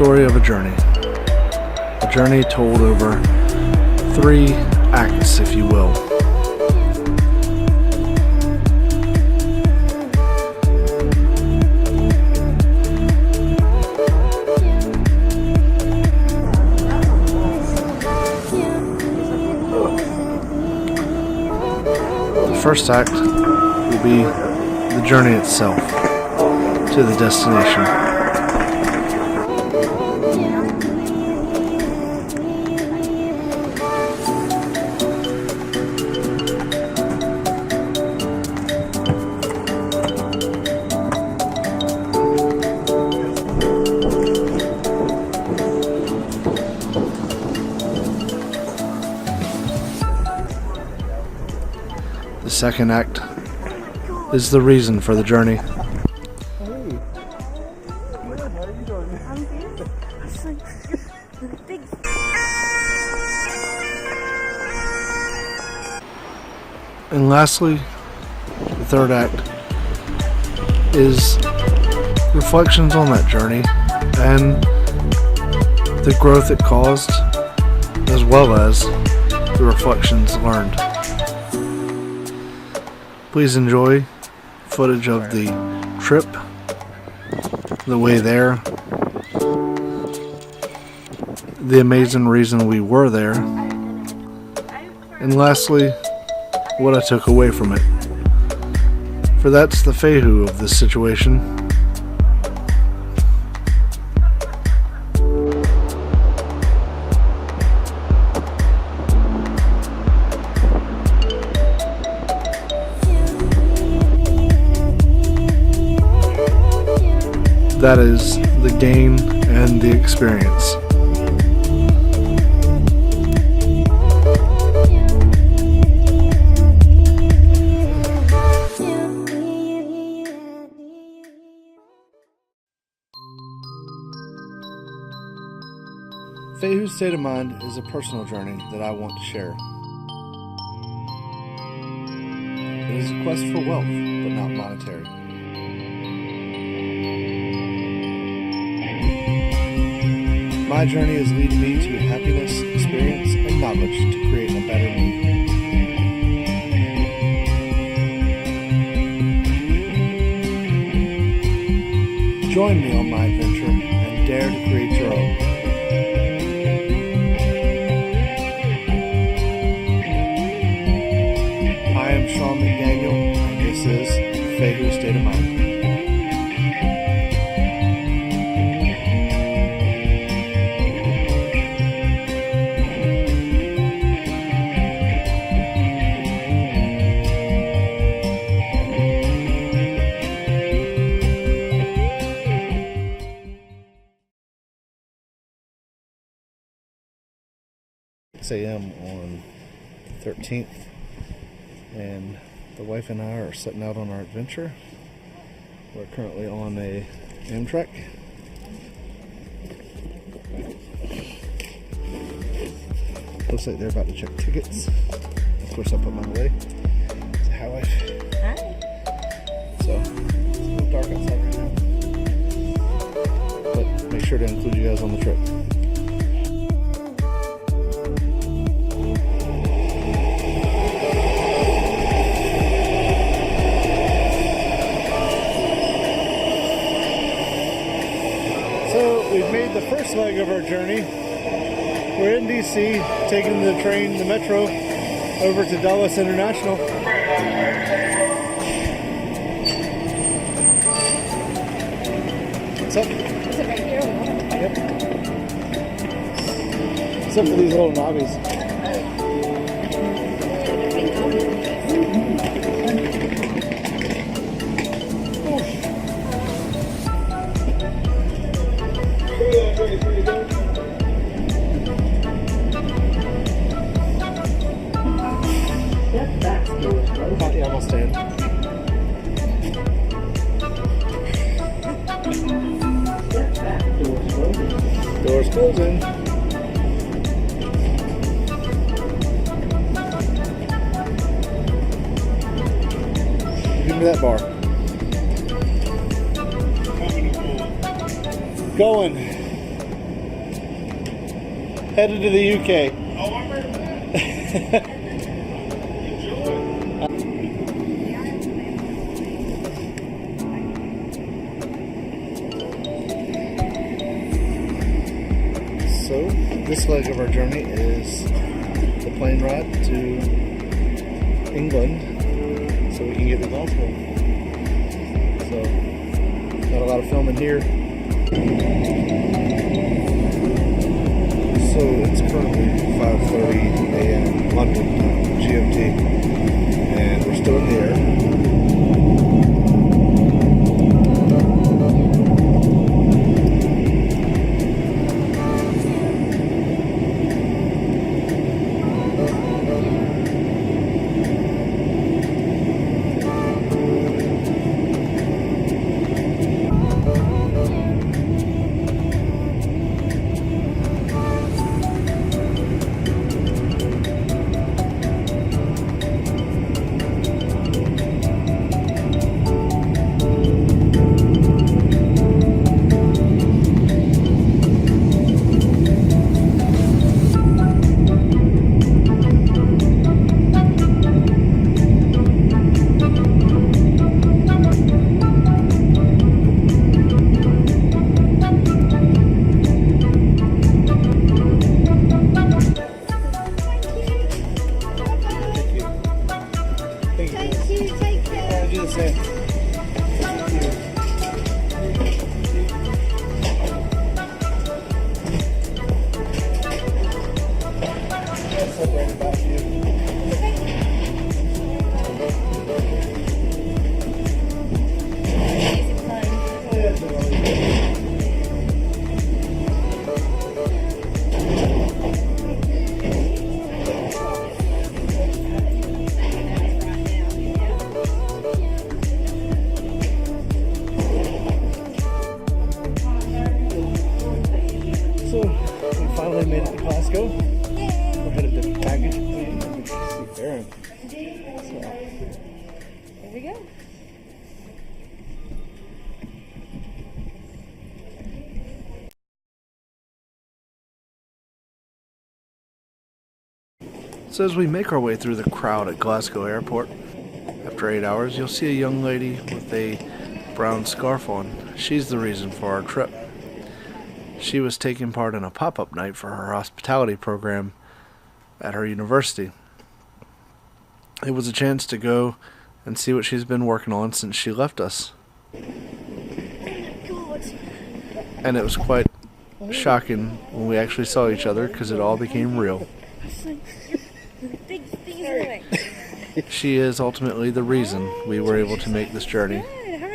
story of a journey. A journey told over 3 acts, if you will. The first act will be the journey itself to the destination. The second act is the reason for the journey. And lastly, the third act is reflections on that journey and the growth it caused, as well as the reflections learned. Please enjoy footage of the trip, the way there, the amazing reason we were there, and lastly, what I took away from it. For that's the Fehu of this situation. That is the gain and the experience. Fehu's state of mind is a personal journey that I want to share. It is a quest for wealth, but not monetary. My journey is leading me to happiness, experience, and knowledge to create a better me. Join me on my adventure and dare to create your own. I am Sean McDaniel, and this is Fehu's State of Mind. A.m. on the 13th, and the wife and I are setting out on our adventure. We're currently on a Amtrak. Looks like they're about to check tickets. Of course, I put mine away. Say hi, wife. Hi. So, it's a little dark outside right now, but make sure to include you guys on the trip. We've made the first leg of our journey. We're in DC, taking the train, the metro, over to Dallas International. What's up? Is it right here? Yep. Except for these little knobbies. Yeah, I'm stand. Doors closing. Give me that bar. Going. Headed to the UK. Oh, I'm ready. So, this leg of our journey is the plane ride to England so we can get the gospel. So, got a lot of filming here. So, it's currently 5:30 a.m. London time, GMT, and we're still in the air. Finally made it to Glasgow. We're headed to baggage claim and we can see Erin. So, here we go. So as we make our way through the crowd at Glasgow Airport, after 8 hours, you'll see a young lady with a brown scarf on. She's the reason for our trip. She was taking part in a pop-up night for her hospitality program at her university. It was a chance to go and see what she's been working on since she left us. Oh my God. And it was quite shocking when we actually saw each other because it all became real. Big thing. She is ultimately the reason we were able to make this journey,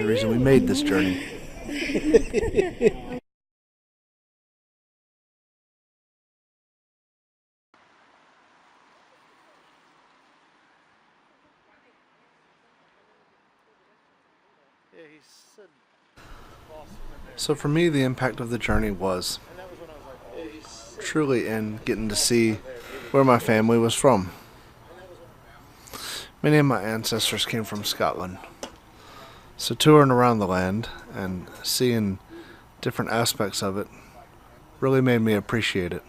the reason we made this journey. So for me, the impact of the journey was truly in getting to see where my family was from. Many of my ancestors came from Scotland. So touring around the land and seeing different aspects of it really made me appreciate it.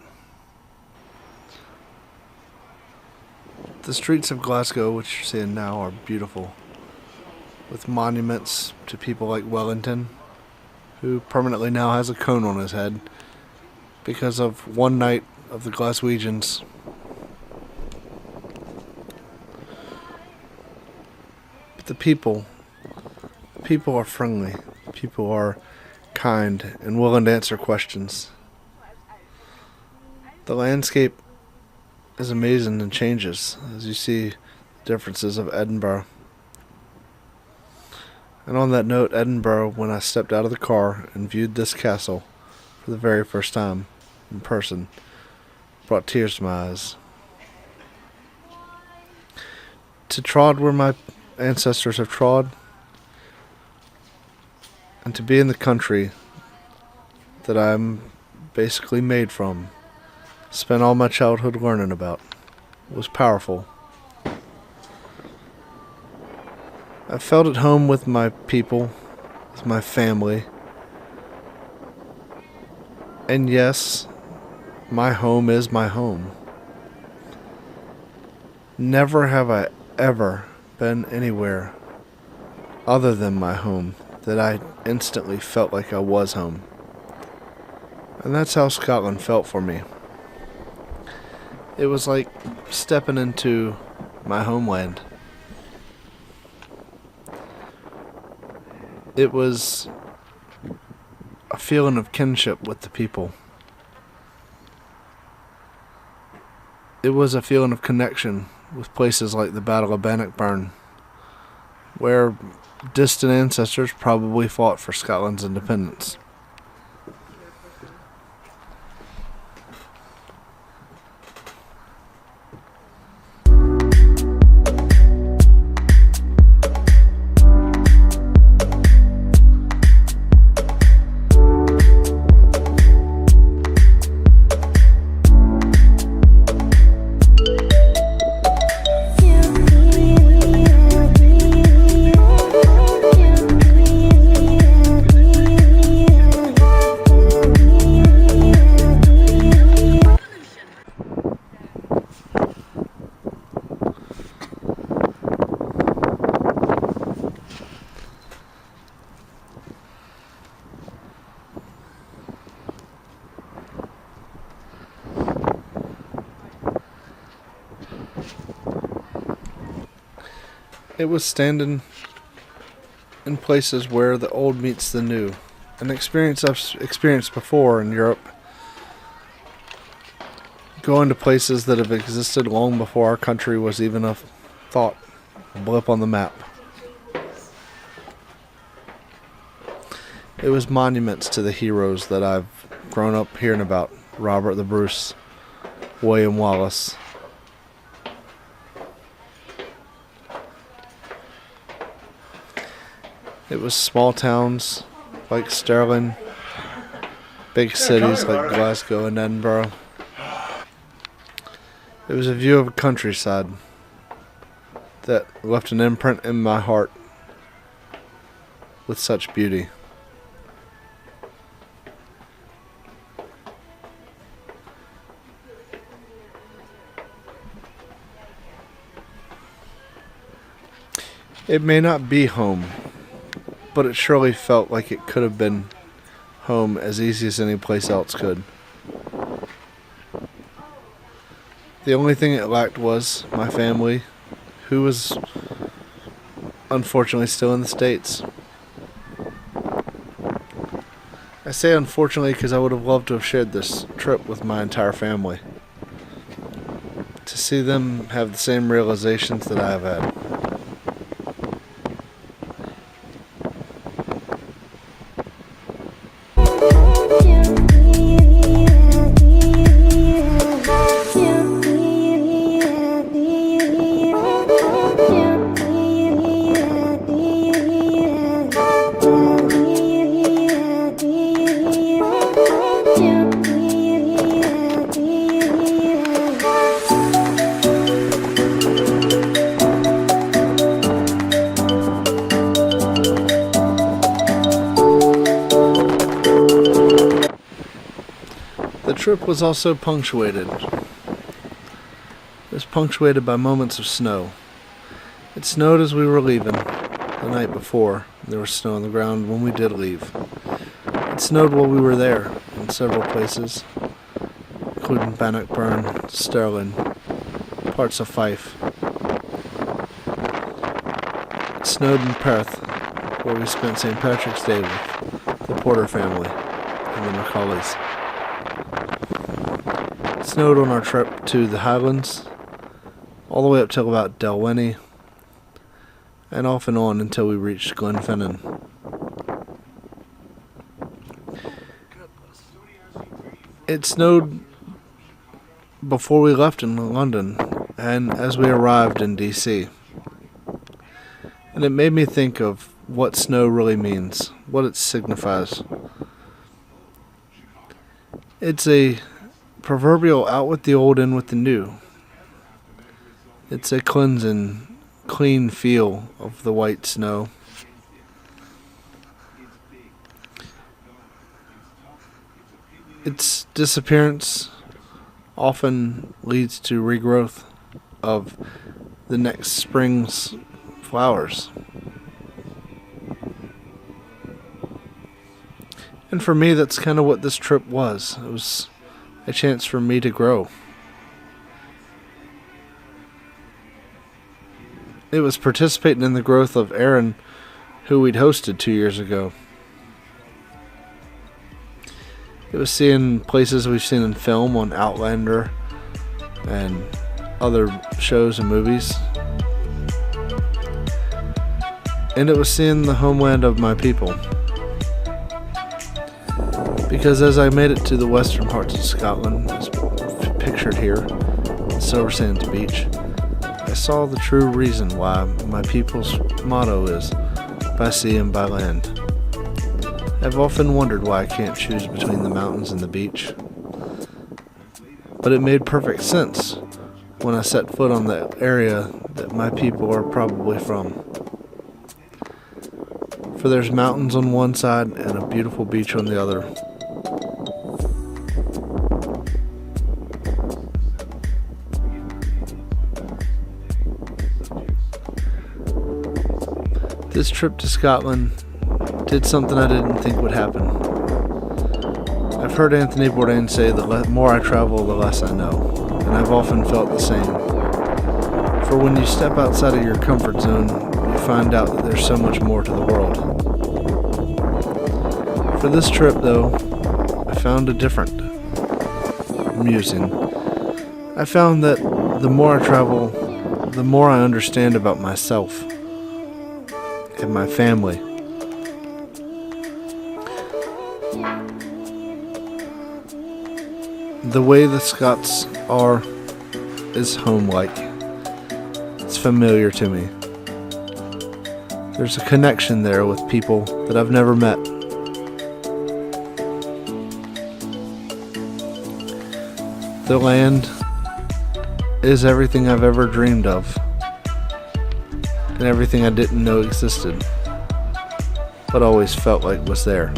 The streets of Glasgow, which you're seeing now, are beautiful, with monuments to people like Wellington, who permanently now has a cone on his head because of one night of the Glaswegians. But the people are friendly, people are kind and willing to answer questions. The landscape is amazing and changes as you see the differences of Edinburgh. And on that note, Edinburgh, when I stepped out of the car and viewed this castle for the very first time in person, brought tears to my eyes. To trod where my ancestors have trod, and to be in the country that I'm basically made from, spent all my childhood learning about, was powerful. I felt at home with my people, with my family. And yes, My home is my home. Never have I ever been anywhere other than my home that I instantly felt like I was home. And that's how Scotland felt for me. It was like stepping into my homeland. It was a feeling of kinship with the people. It was a feeling of connection with places like the Battle of Bannockburn, where distant ancestors probably fought for Scotland's independence. It was standing in places where the old meets the new. An experience I've experienced before in Europe. Going to places that have existed long before our country was even a thought, a blip on the map. It was monuments to the heroes that I've grown up hearing about. Robert the Bruce, William Wallace. It was small towns like Stirling, big cities like Glasgow and Edinburgh. It was a view of a countryside that left an imprint in my heart with such beauty. It may not be home, but it surely felt like it could have been home as easy as any place else could. The only thing it lacked was my family, who was unfortunately still in the States. I say unfortunately because I would have loved to have shared this trip with my entire family. To see them have the same realizations that I have had. The trip was also punctuated. It was punctuated by moments of snow. It snowed as we were leaving. The night before, there was snow on the ground when we did leave. It snowed while we were there in several places, including Bannockburn, Stirling, parts of Fife. It snowed in Perth, where we spent St. Patrick's Day with the Porter family and the Macaulays. It snowed on our trip to the Highlands, all the way up till about Dalwhinnie, and off and on until we reached Glenfinnan. It snowed before we left in London, and as we arrived in DC. And it made me think of what snow really means, what it signifies. It's a proverbial out with the old, in with the new. It's a cleansing, clean feel of the white snow. Its disappearance often leads to regrowth of the next spring's flowers. And for me, that's kind of what this trip was. It was a chance for me to grow. It was participating in the growth of Erin, who we'd hosted 2 years ago. It was seeing places we've seen in film on Outlander and other shows and movies. And it was seeing the homeland of my people. Because as I made it to the western parts of Scotland, as pictured here, Silver Sands Beach, I saw the true reason why my people's motto is, by sea and by land. I've often wondered why I can't choose between the mountains and the beach. But it made perfect sense when I set foot on the area that my people are probably from. For there's mountains on one side and a beautiful beach on the other. This trip to Scotland did something I didn't think would happen. I've heard Anthony Bourdain say that the more I travel, the less I know, and I've often felt the same. For when you step outside of your comfort zone, you find out that there's so much more to the world. For this trip, though, I found a different musing. I found that the more I travel, the more I understand about myself and my family. The way the Scots are is home-like. It's familiar to me. There's a connection there with people that I've never met. The land is everything I've ever dreamed of, and everything I didn't know existed, but always felt like was there.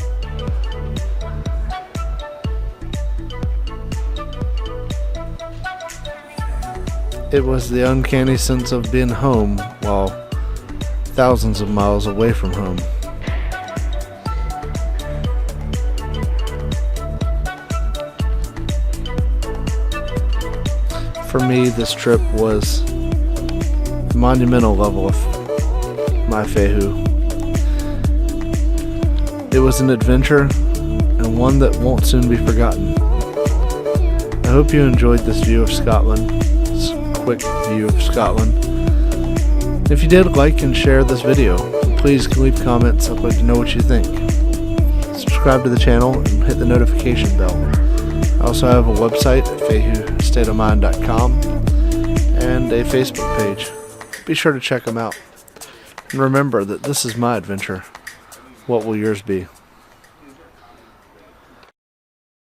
It was the uncanny sense of being home while thousands of miles away from home. For me, this trip was a monumental level of my Fehu. It was an adventure, and one that won't soon be forgotten. I hope you enjoyed this view of Scotland, this quick view of Scotland. If you did, like and share this video. Please leave comments. I'd like to know what you think. Subscribe to the channel and hit the notification bell. I also have a website at fehustateofmind.com and a Facebook page. Be sure to check them out. And remember that this is my adventure. What will yours be?